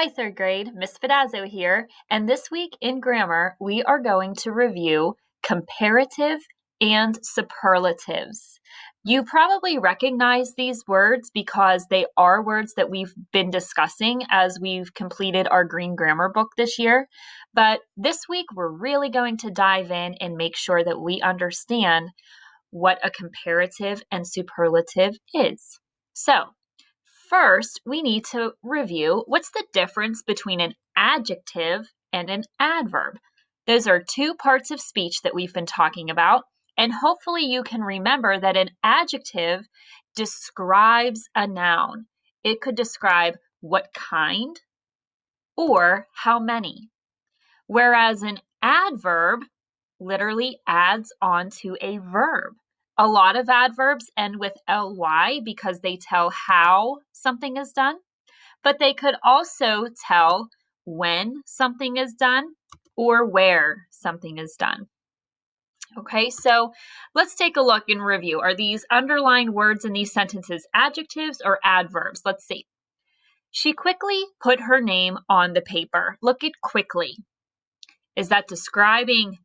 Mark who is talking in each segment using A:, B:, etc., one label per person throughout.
A: Hi, third grade. Miss Fidazzo here, and this week in grammar, we are going to review comparative and superlatives. You probably recognize these words because they are words that we've been discussing as we've completed our green grammar book this year. But this week, we're really going to dive in and make sure that we understand what a comparative and superlative is. So, first, we need to review what's the difference between an adjective and an adverb. Those are two parts of speech that we've been talking about, and hopefully you can remember that an adjective describes a noun. It could describe what kind or how many, whereas an adverb literally adds on to a verb. A lot of adverbs end with ly because they tell how something is done, but they could also tell when something is done or where something is done. Okay, so let's take a look and review. Are these underlined words in these sentences adjectives or adverbs? Let's see. She quickly put her name on the paper. Look at quickly. Is that describing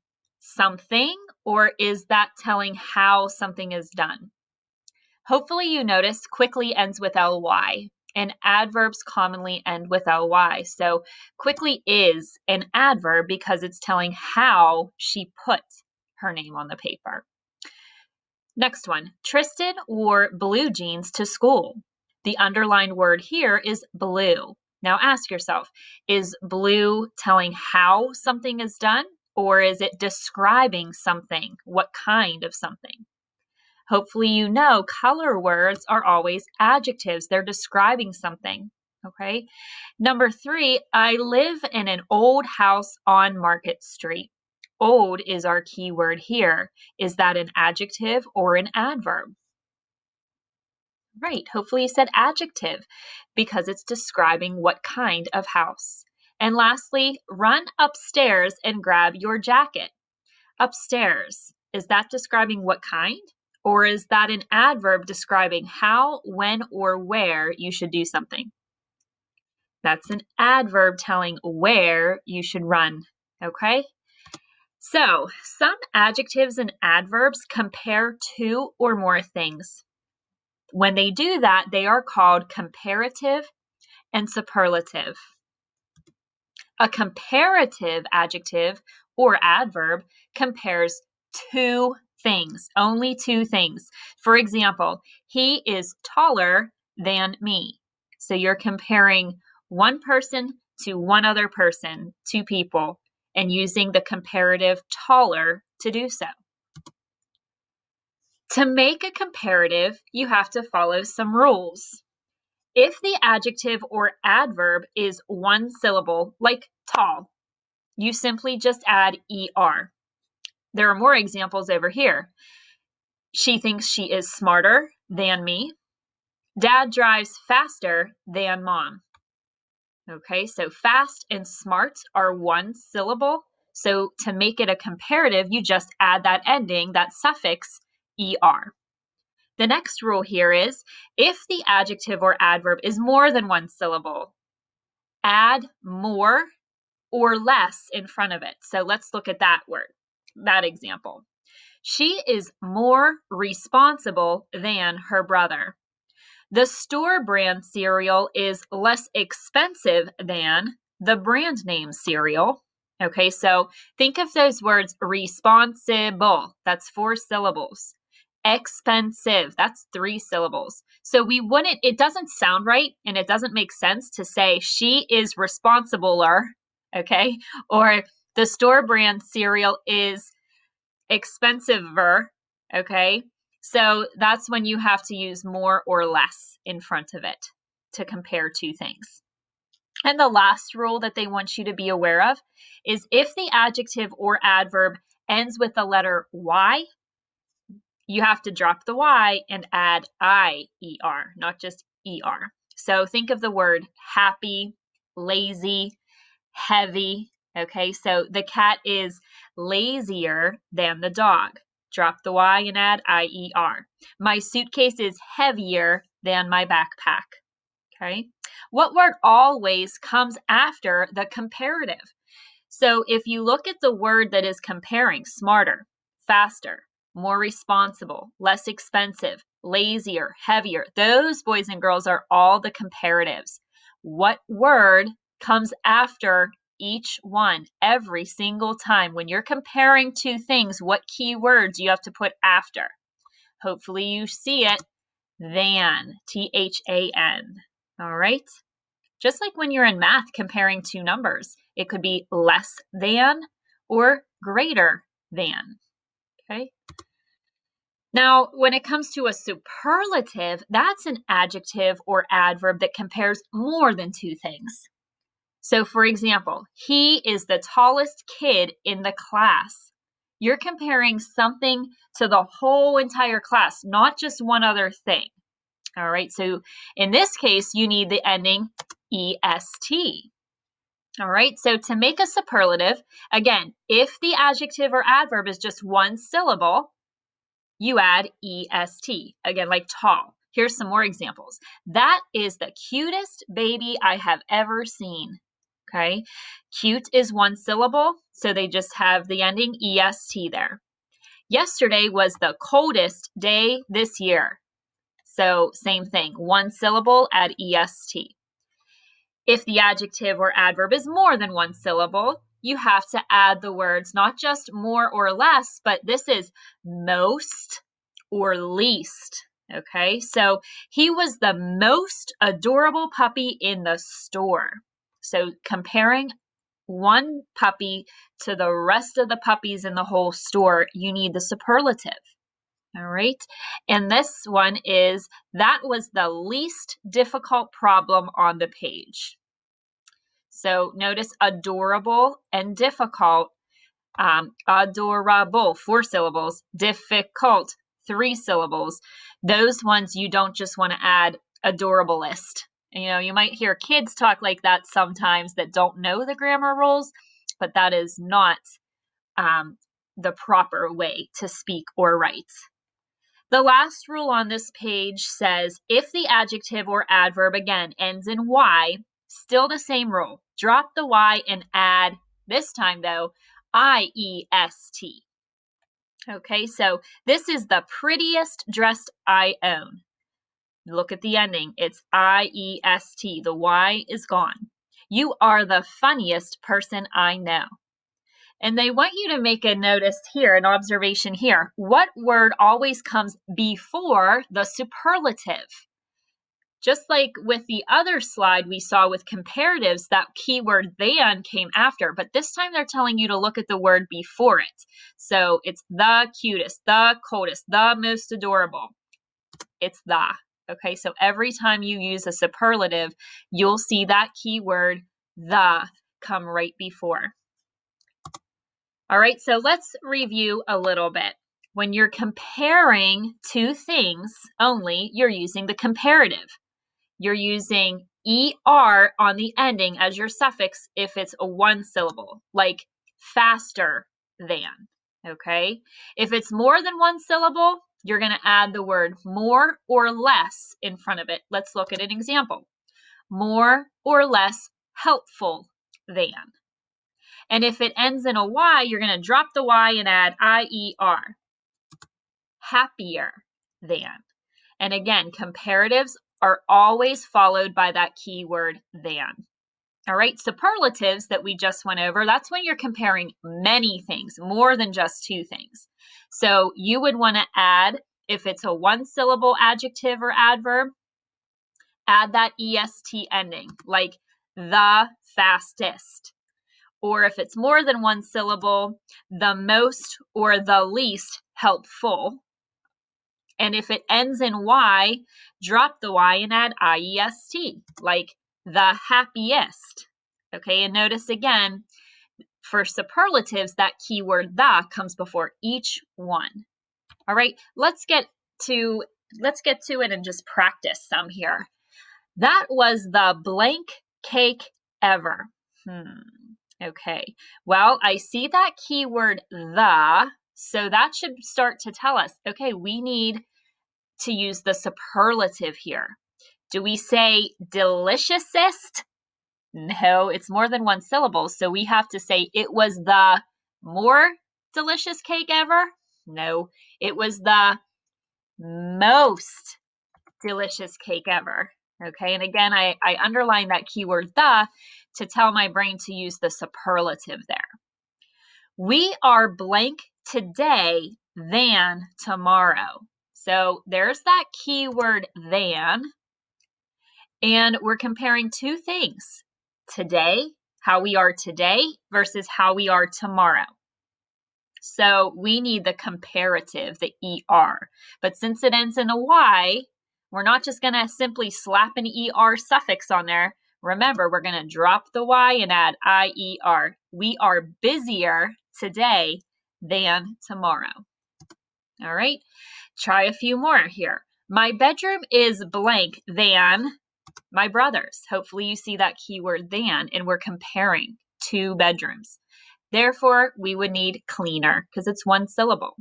A: something, or is that telling how something is done? Hopefully you notice quickly ends with ly, and adverbs commonly end with ly. So quickly is an adverb because it's telling how she put her name on the paper. Next one, Tristan wore blue jeans to school. The underlined word here is blue. Now ask yourself, is blue telling how something is done, or is it describing something? What kind of something? Hopefully you know color words are always adjectives. They're describing something, okay? Number 3, I live in an old house on Market Street. Old is our key word here. Is that an adjective or an adverb? Right, hopefully you said adjective because it's describing what kind of house. And lastly, run upstairs and grab your jacket. Upstairs, is that describing what kind? Or is that an adverb describing how, when, or where you should do something? That's an adverb telling where you should run, okay? So, some adjectives and adverbs compare two or more things. When they do that, they are called comparative and superlative. A comparative adjective or adverb compares two things, only two things. For example, he is taller than me. So you're comparing one person to one other person, two people, and using the comparative taller to do so. To make a comparative, you have to follow some rules. If the adjective or adverb is one syllable, like tall, you simply just add er. There are more examples over here. She thinks she is smarter than me. Dad drives faster than mom. Okay, so fast and smart are one syllable. So to make it a comparative, you just add that ending, that suffix, er. The next rule here is if the adjective or adverb is more than one syllable, add more or less in front of it. So let's look at that word, that example. She is more responsible than her brother. The store brand cereal is less expensive than the brand name cereal. Okay, so think of those words responsible, that's 4 syllables. Expensive, that's 3 syllables. So it doesn't sound right and it doesn't make sense to say she is responsibler, okay? Or the store brand cereal is expensiver, okay? So that's when you have to use more or less in front of it to compare two things. And the last rule that they want you to be aware of is if the adjective or adverb ends with the letter Y, you have to drop the Y and add IER, not just ER. So think of the word happy, lazy, heavy. Okay, so the cat is lazier than the dog. Drop the Y and add IER. My suitcase is heavier than my backpack. Okay. What word always comes after the comparative? So if you look at the word that is comparing, smarter, faster, more responsible, less expensive, lazier, heavier, those, boys and girls, are all the comparatives. What word comes after each one every single time? When you're comparing two things, what key words you have to put after? Hopefully you see it. Than, T-H-A-N. All right. Just like when you're in math comparing two numbers, it could be less than or greater than. Okay. Now, when it comes to a superlative, that's an adjective or adverb that compares more than two things. So, for example, he is the tallest kid in the class. You're comparing something to the whole entire class, not just one other thing. All right, so in this case, you need the ending est. All right, so to make a superlative, again, if the adjective or adverb is just one syllable, you add est. Again, like tall. Here's some more examples. That is the cutest baby I have ever seen. Okay, cute is one syllable, so they just have the ending est there. Yesterday was the coldest day this year. So same thing, one syllable, add est. If the adjective or adverb is more than one syllable, you have to add the words not just more or less, but this is most or least. Okay, so he was the most adorable puppy in the store. So comparing one puppy to the rest of the puppies in the whole store, you need the superlative. All right, and this one is, that was the least difficult problem on the page. So notice adorable and difficult. Adorable, 4 syllables. Difficult, 3 syllables. Those ones you don't just want to add adorablest. You know, you might hear kids talk like that sometimes that don't know the grammar rules, but that is not the proper way to speak or write. The last rule on this page says, if the adjective or adverb again ends in Y, still the same rule. Drop the Y and add, this time though, I-E-S-T. Okay, so this is the prettiest dress I own. Look at the ending. It's I-E-S-T. The Y is gone. You are the funniest person I know. And they want you to make a notice here, an observation here. What word always comes before the superlative? Just like with the other slide we saw with comparatives, that keyword than came after, but this time they're telling you to look at the word before it. So it's the cutest, the coldest, the most adorable. It's the. Okay, so every time you use a superlative, you'll see that keyword the come right before. All right, so let's review a little bit. When you're comparing two things only, you're using the comparative. You're using ER on the ending as your suffix if it's a one syllable, like faster than, okay? If it's more than one syllable, you're gonna add the word more or less in front of it. Let's look at an example. More or less helpful than. And if it ends in a Y, you're going to drop the Y and add IER. Happier than. And again, comparatives are always followed by that keyword than. All right, superlatives that we just went over, that's when you're comparing many things, more than just two things. So you would want to add, if it's a one syllable adjective or adverb, add that EST ending, like the fastest. Or if it's more than one syllable, the most or the least helpful. And if it ends in Y, drop the Y and add IEST, like the happiest. Okay, and notice again, for superlatives, that keyword the comes before each one. All right, let's get to it and just practice some here. That was the blank cake ever. Okay, well, I see that keyword the, so that should start to tell us, okay, we need to use the superlative here. Do we say deliciousest? No, it's more than one syllable, so we have to say it was the more delicious cake ever? No, it was the most delicious cake ever. Okay, and again, I underline that keyword the to tell my brain to use the superlative there. We are blank today than tomorrow. So there's that keyword than, and we're comparing two things. Today, how we are today versus how we are tomorrow. So we need the comparative, the ER. But since it ends in a Y, we're not just going to simply slap an ER suffix on there. Remember, we're going to drop the Y and add IER. We are busier today than tomorrow. All right, try a few more here. My bedroom is blank than my brother's. Hopefully you see that keyword than, and we're comparing two bedrooms. Therefore, we would need cleaner because it's one syllable.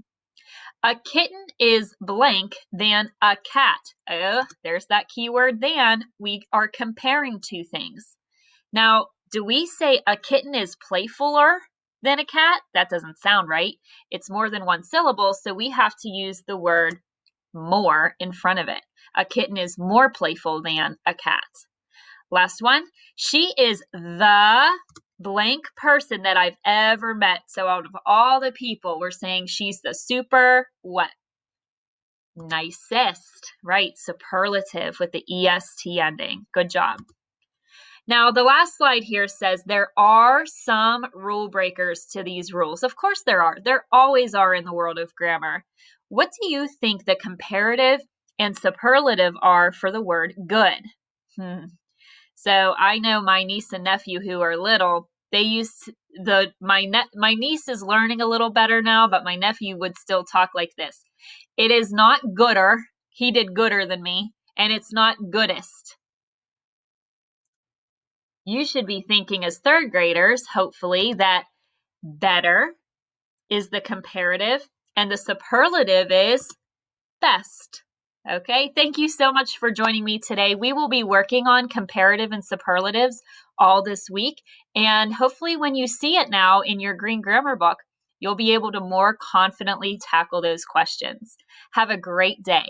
A: A kitten is blank than a cat. There's that keyword than. We are comparing two things. Now, do we say a kitten is playfuler than a cat? That doesn't sound right. It's more than one syllable, so we have to use the word more in front of it. A kitten is more playful than a cat. Last one. She is the blank person that I've ever met. So out of all the people, we're saying she's the super what? Nicest, right? Superlative with the EST ending. Good job. Now, the last slide here says there are some rule breakers to these rules. Of course there are. There always are in the world of grammar. What do you think the comparative and superlative are for the word good? So I know my niece and nephew who are little, they used my niece is learning a little better now, but my nephew would still talk like this. It is not gooder. He did gooder than me, and it's not goodest. You should be thinking as third graders, hopefully, that better is the comparative and the superlative is best. Okay, thank you so much for joining me today. We will be working on comparative and superlatives all this week, and hopefully when you see it now in your green grammar book, you'll be able to more confidently tackle those questions. Have a great day.